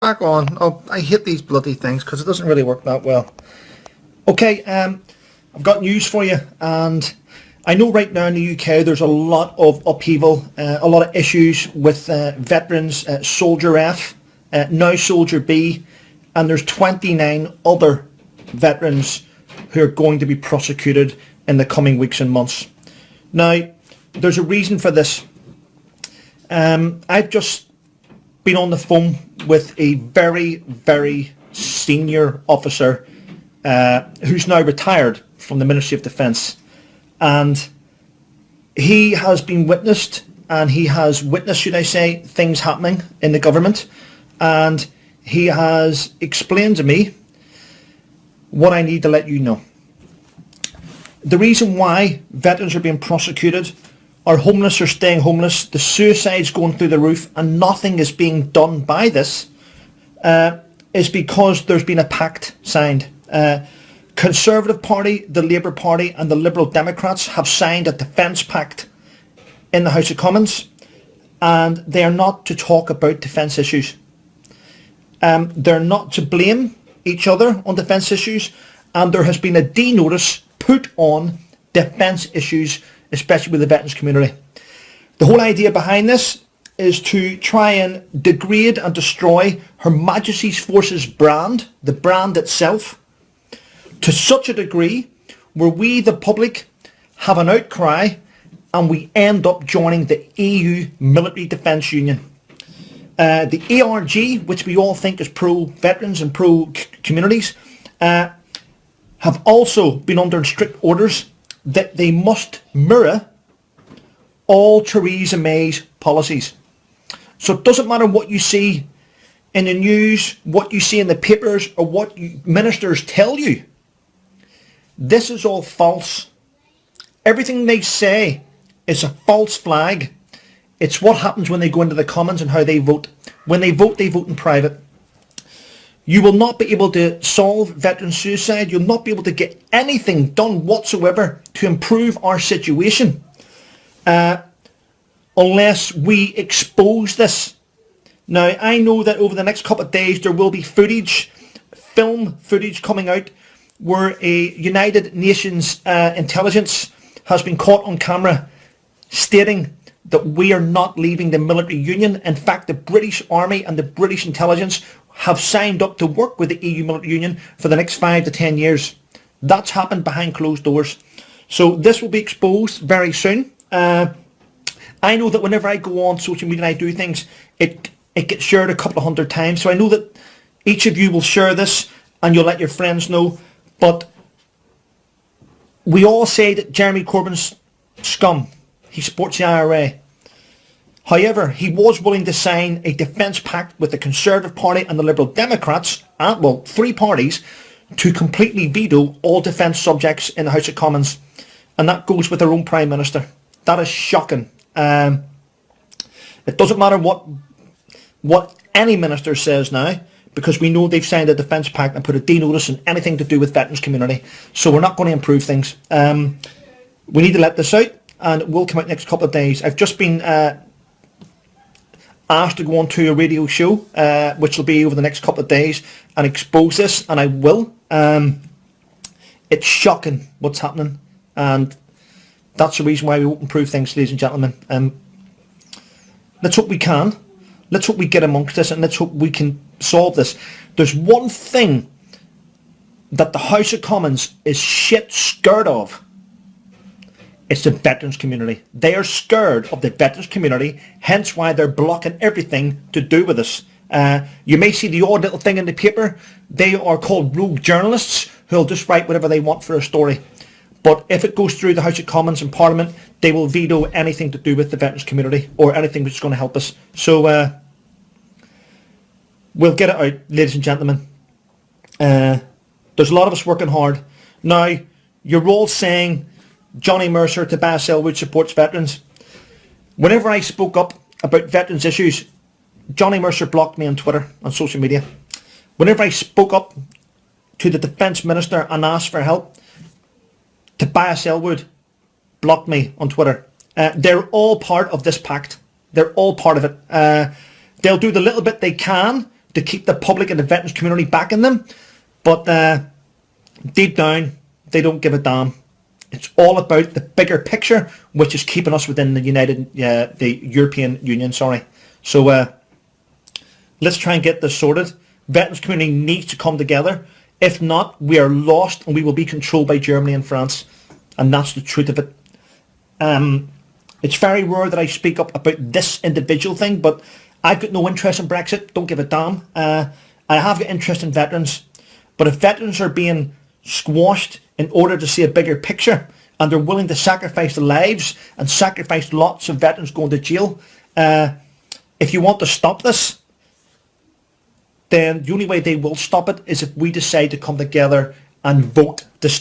back on. Oh, I hate these bloody things because it doesn't really work that well. Okay, I've got news for you, and I know right now in the UK there's a lot of upheaval, a lot of issues with veterans, Soldier F, now Soldier B, and there's 29 other veterans who are going to be prosecuted in the coming weeks and months. Now, there's a reason for this. I've just been on the phone with a very, very senior officer who's now retired from the Ministry of Defence, and he has been witnessed, should I say, things happening in the government, and he has explained to me what I need to let you know. The reason why veterans are being prosecuted, our homeless are staying homeless, the suicide's going through the roof, and nothing is being done by this, is because there's been a pact signed. Conservative Party, the Labour Party and the Liberal Democrats have signed a defence pact in the House of Commons, and they are not to talk about defence issues. They're not to blame each other on defence issues, and there has been a D-notice put on defence issues, especially with the veterans community. The whole idea behind this is to try and degrade and destroy Her Majesty's Forces brand, the brand itself, to such a degree where we, the public, have an outcry and we end up joining the EU Military Defence Union. The ARG, which we all think is pro-veterans and pro-communities, have also been under strict orders that they must mirror all Theresa May's policies. So it doesn't matter what you see in the news, what you see in the papers, or what ministers tell you. This is all false. Everything they say is a false flag. It's what happens when they go into the Commons and how they vote. When they vote in private. You will not be able to solve veteran suicide. You'll not be able to get anything done whatsoever to improve our situation unless we expose this. Now, I know that over the next couple of days there will be film footage coming out where a United Nations intelligence has been caught on camera stating that we are not leaving the military union. In fact, the British Army and the British intelligence have signed up to work with the EU military union for the next 5 to 10 years. That's happened behind closed doors. So this will be exposed very soon. I know that whenever I go on social media and I do things, it gets shared a couple of hundred times. So I know that each of you will share this and you'll let your friends know. But we all say that Jeremy Corbyn's scum. He supports the IRA. However, he was willing to sign a defence pact with the Conservative Party and the Liberal Democrats, well, 3 parties, to completely veto all defence subjects in the House of Commons. And that goes with their own Prime Minister. That is shocking. It doesn't matter what any minister says now, because we know they've signed a defence pact and put a D-notice on anything to do with veterans community. So we're not going to improve things. We need to let this out, and it will come out next couple of days. I've just been asked to go on to a radio show, which will be over the next couple of days, and expose this, and I will. It's shocking what's happening, and that's the reason why we won't improve things, ladies and gentlemen. Let's hope we can. Let's hope we get amongst this, and let's hope we can solve this. There's one thing that the House of Commons is shit scared of. It's the veterans community. They are scared of the veterans community, hence why they're blocking everything to do with us. You may see the odd little thing in the paper. They are called rogue journalists who'll just write whatever they want for a story. But if it goes through the House of Commons and Parliament, they will veto anything to do with the veterans community or anything which is going to help us. So we'll get it out, ladies and gentlemen. There's a lot of us working hard. Now, you're all saying Johnny Mercer, Tobias Selwood supports veterans. Whenever I spoke up about veterans issues, Johnny Mercer blocked me on Twitter, on social media. Whenever I spoke up to the Defence Minister and asked for help, Tobias Selwood blocked me on Twitter. They're all part of this pact. They're all part of it. They'll do the little bit they can to keep the public and the veterans community backing them. But deep down, they don't give a damn. It's all about the bigger picture, which is keeping us within the European Union. Sorry. So let's try and get this sorted. Veterans community needs to come together. If not, we are lost and we will be controlled by Germany and France. And that's the truth of it. It's very rare that I speak up about this individual thing, but I've got no interest in Brexit. Don't give a damn. I have got interest in veterans. But if veterans are being squashed in order to see a bigger picture, and they're willing to sacrifice their lives and sacrifice lots of veterans going to jail, if you want to stop this, then the only way they will stop it is if we decide to come together and vote to stop